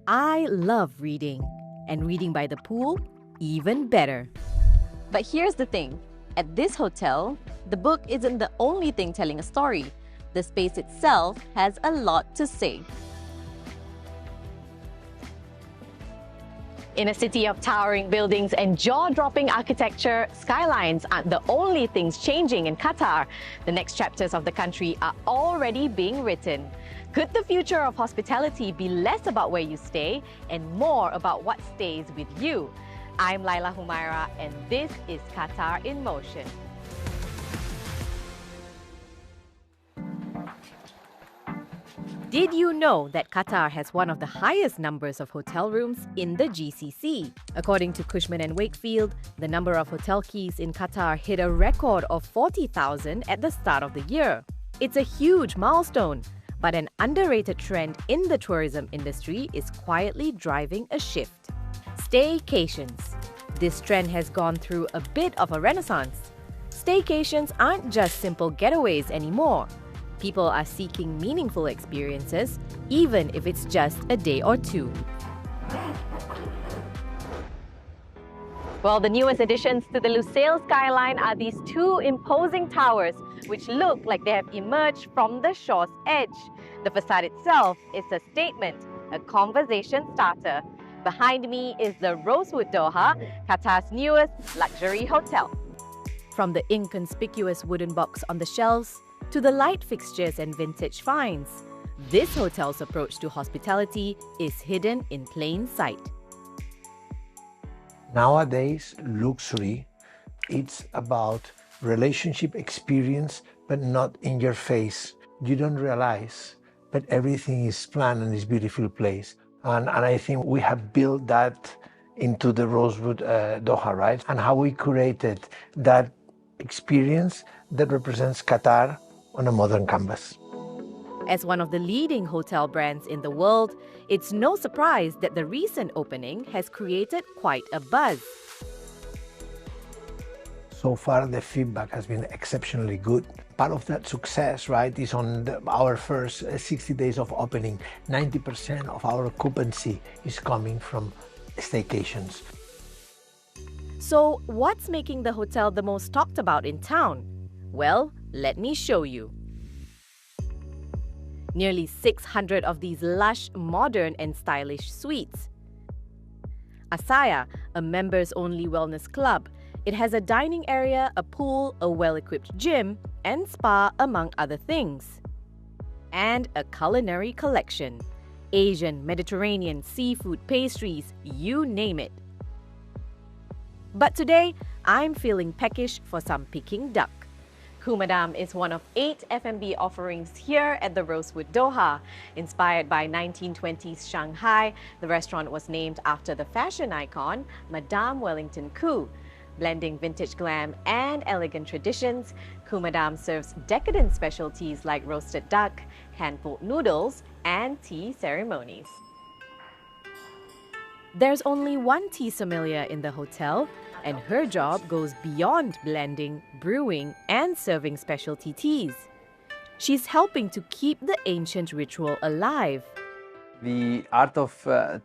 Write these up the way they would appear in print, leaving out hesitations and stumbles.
I love reading, and reading by the pool, even better. But here's the thing. At this hotel, the book isn't the only thing telling a story. The space itself has a lot to say. In a city of towering buildings and jaw-dropping architecture, skylines aren't the only things changing in Qatar. The next chapters of the country are already being written. Could the future of hospitality be less about where you stay and more about what stays with you? I'm Laila Humaira, and this is Qatar in Motion. Did you know that Qatar has one of the highest numbers of hotel rooms in the GCC? According to Cushman & Wakefield, the number of hotel keys in Qatar hit a record of 40,000 at the start of the year. It's a huge milestone, but an underrated trend in the tourism industry is quietly driving a shift. Staycations. This trend has gone through a bit of a renaissance. Staycations aren't just simple getaways anymore. People are seeking meaningful experiences, even if it's just a day or two. Well, the newest additions to the Lusail skyline are these two imposing towers, which look like they have emerged from the shore's edge. The facade itself is a statement, a conversation starter. Behind me is the Rosewood Doha, Qatar's newest luxury hotel. From the inconspicuous wooden box on the shelves to the light fixtures and vintage finds, this hotel's approach to hospitality is hidden in plain sight. Nowadays, luxury, it's about relationship experience, but not in your face. You don't realize, but everything is planned and is beautiful place. And I think we have built that into the Rosewood Doha, right? And how we created that experience that represents Qatar on a modern canvas. As one of the leading hotel brands in the world, it's no surprise that the recent opening has created quite a buzz. So far, the feedback has been exceptionally good. Part of that success, right, is on our first 60 days of opening. 90% of our occupancy is coming from staycations. So, what's making the hotel the most talked about in town? Well, let me show you. Nearly 600 of these lush, modern and stylish suites. Asaya, a members-only wellness club. It has a dining area, a pool, a well-equipped gym, and spa, among other things. And a culinary collection. Asian, Mediterranean, seafood, pastries, you name it. But today, I'm feeling peckish for some Peking duck. Kumadam is one of 8 F&B offerings here at the Rosewood Doha. Inspired by 1920s Shanghai, the restaurant was named after the fashion icon, Madame Wellington Koo. Blending vintage glam and elegant traditions, Kumadam serves decadent specialties like roasted duck, hand-pulled noodles, and tea ceremonies. There's only one tea sommelier in the hotel, and her job goes beyond blending, brewing, and serving specialty teas. She's helping to keep the ancient ritual alive. The art of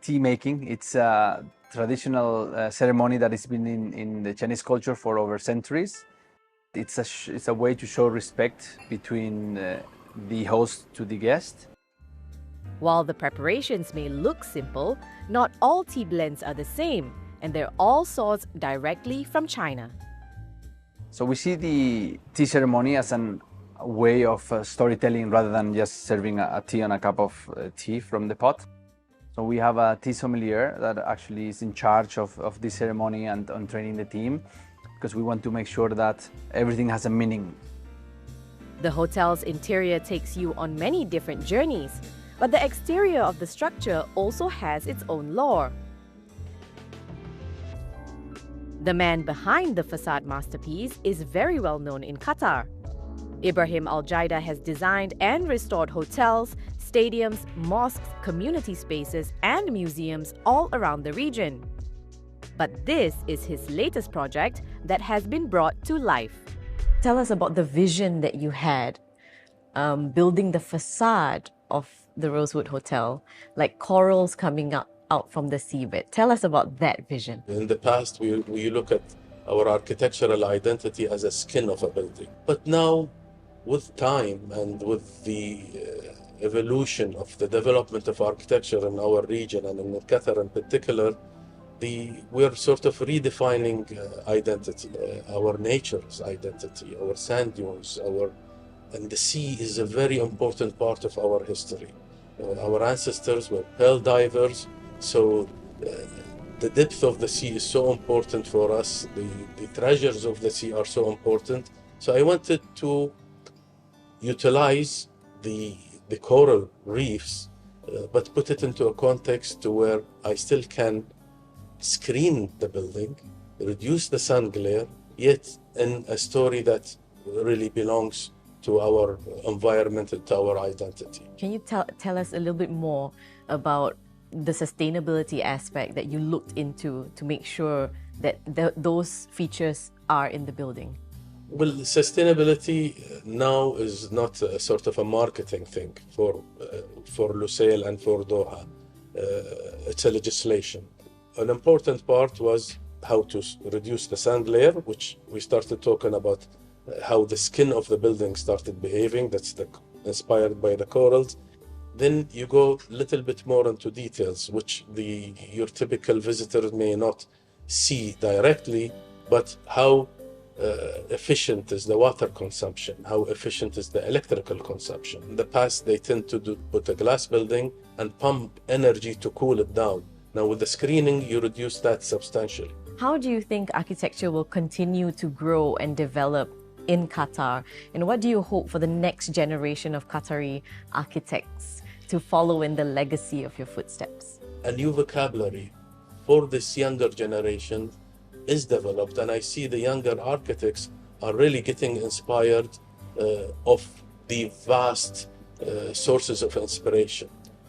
tea making, it's a traditional ceremony that has been in the Chinese culture for over centuries. It's a way to show respect between the host to the guest. While the preparations may look simple, not all tea blends are the same, and they're all sourced directly from China. So we see the tea ceremony as a way of storytelling rather than just serving a tea on a cup of tea from the pot. So we have a tea sommelier that actually is in charge of this ceremony and on training the team, because we want to make sure that everything has a meaning. The hotel's interior takes you on many different journeys, but the exterior of the structure also has its own lore. The man behind the facade masterpiece is very well known in Qatar. Ibrahim Al-Jaida has designed and restored hotels, stadiums, mosques, community spaces, and museums all around the region. But this is his latest project that has been brought to life. Tell us about the vision that you had, building the facade of the Rosewood Hotel, like corals coming out from the seabed. Tell us about that vision. In the past, we look at our architectural identity as a skin of a building. But now, with time and with the evolution of the development of architecture in our region and in Qatar in particular, we're sort of redefining identity, our nature's identity, our sand dunes, and the sea is a very important part of our history. Our ancestors were pearl divers, so the depth of the sea is so important for us. The treasures of the sea are so important. So I wanted to utilize the coral reefs, but put it into a context to where I still can screen the building, reduce the sun glare, yet in a story that really belongs to our environment and to our identity. Can you tell us a little bit more about the sustainability aspect that you looked into to make sure that those features are in the building? Well, sustainability now is not a sort of a marketing thing for Lusail and for Doha. It's a legislation. An important part was how to reduce the sun glare, which we started talking about how the skin of the building started behaving. That's inspired by the corals. Then you go a little bit more into details, which your typical visitor may not see directly, but how efficient is the water consumption, how efficient is the electrical consumption. In the past, they tend to put a glass building and pump energy to cool it down. Now with the screening, you reduce that substantially. How do you think architecture will continue to grow and develop in Qatar? And what do you hope for the next generation of Qatari architects to follow in the legacy of your footsteps? A new vocabulary for this younger generation is developed, and I see the younger architects are really getting inspired of the vast sources of inspiration,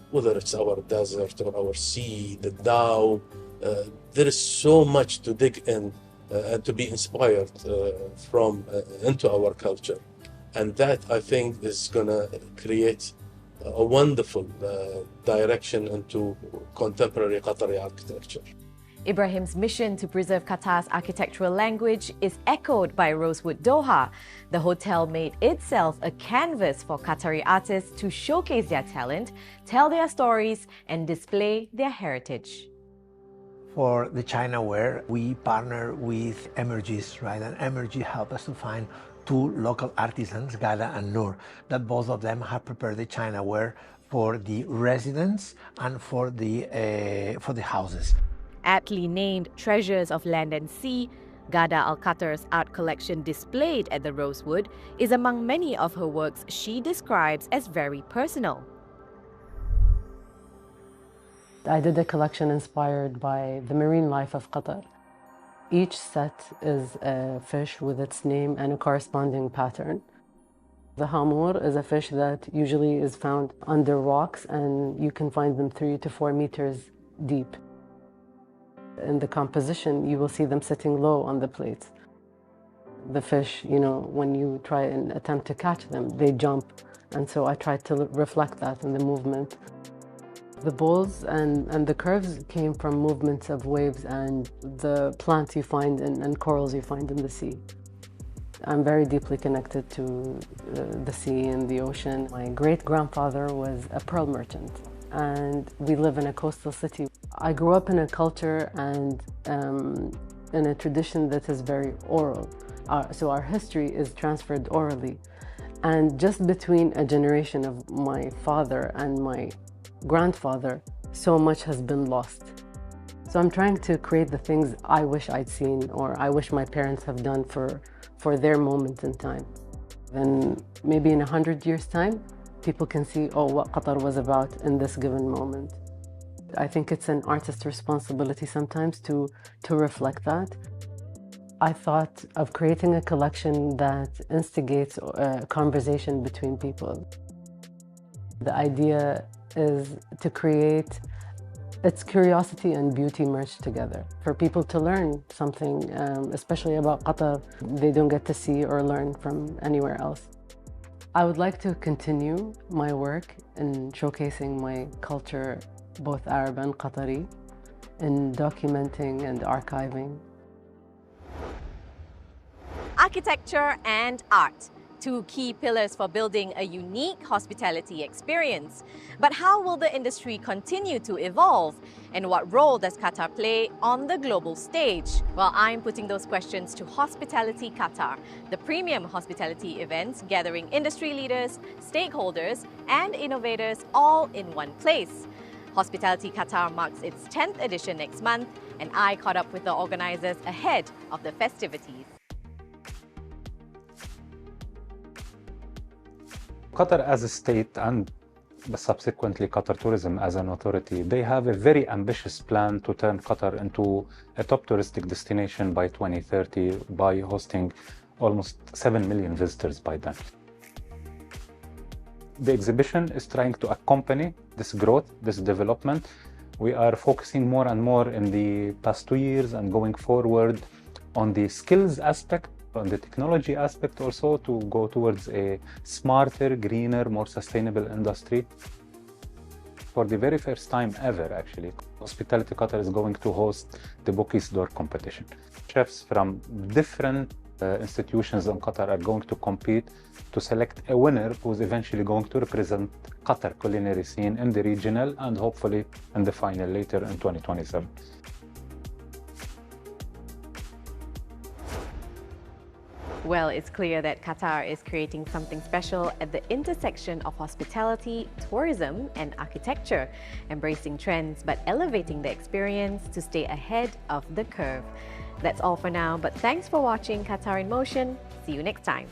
whether it's our desert or our sea, the Tao. There is so much to dig in and to be inspired from into our culture. And that, I think, is going to create a wonderful direction into contemporary Qatari architecture. Ibrahim's mission to preserve Qatar's architectural language is echoed by Rosewood Doha. The hotel made itself a canvas for Qatari artists to showcase their talent, tell their stories, and display their heritage. For the China ware, we partner with Emergis, right? And Emergis helped us to find two local artisans, Gada and Noor, that both of them have prepared the China ware for the residents and for the houses. Aptly named Treasures of Land and Sea, Gada Al Qatar's art collection displayed at the Rosewood is among many of her works she describes as very personal. I did a collection inspired by the marine life of Qatar. Each set is a fish with its name and a corresponding pattern. The hamur is a fish that usually is found under rocks, and you can find them 3 to 4 meters deep. In the composition, you will see them sitting low on the plates. The fish, when you try and attempt to catch them, they jump. And so I tried to reflect that in the movement. The bowls and the curves came from movements of waves and the plants you find and corals you find in the sea. I'm very deeply connected to the sea and the ocean. My great-grandfather was a pearl merchant, and we live in a coastal city. I grew up in a culture and in a tradition that is very oral. So our history is transferred orally. And just between a generation of my father and my grandfather, so much has been lost. So I'm trying to create the things I wish I'd seen or I wish my parents have done for their moment in time. Then maybe in 100 years' time, people can see, what Qatar was about in this given moment. I think it's an artist's responsibility sometimes to reflect that. I thought of creating a collection that instigates a conversation between people. The idea is to create its curiosity and beauty merged together. For people to learn something, especially about Qatar, they don't get to see or learn from anywhere else. I would like to continue my work in showcasing my culture, both Arab and Qatari, in documenting and archiving. Architecture and art, two key pillars for building a unique hospitality experience. But how will the industry continue to evolve? And what role does Qatar play on the global stage? Well, I'm putting those questions to Hospitality Qatar, the premium hospitality event gathering industry leaders, stakeholders, and innovators all in one place. Hospitality Qatar marks its 10th edition next month, and I caught up with the organizers ahead of the festivities. Qatar as a state and subsequently Qatar Tourism as an authority, they have a very ambitious plan to turn Qatar into a top touristic destination by 2030 by hosting almost 7 million visitors by then. The exhibition is trying to accompany this growth, this development. We are focusing more and more in the past 2 years and going forward on the skills aspect, on the technology aspect also, to go towards a smarter, greener, more sustainable industry. For the very first time ever, actually, Hospitality Qatar is going to host the Bookies Door competition. Chefs from different institutions in Qatar are going to compete to select a winner who's eventually going to represent Qatar culinary scene in the regional and hopefully in the final later in 2027. Well, it's clear that Qatar is creating something special at the intersection of hospitality, tourism, and architecture, embracing trends but elevating the experience to stay ahead of the curve. That's all for now, but thanks for watching Qatar in Motion. See you next time.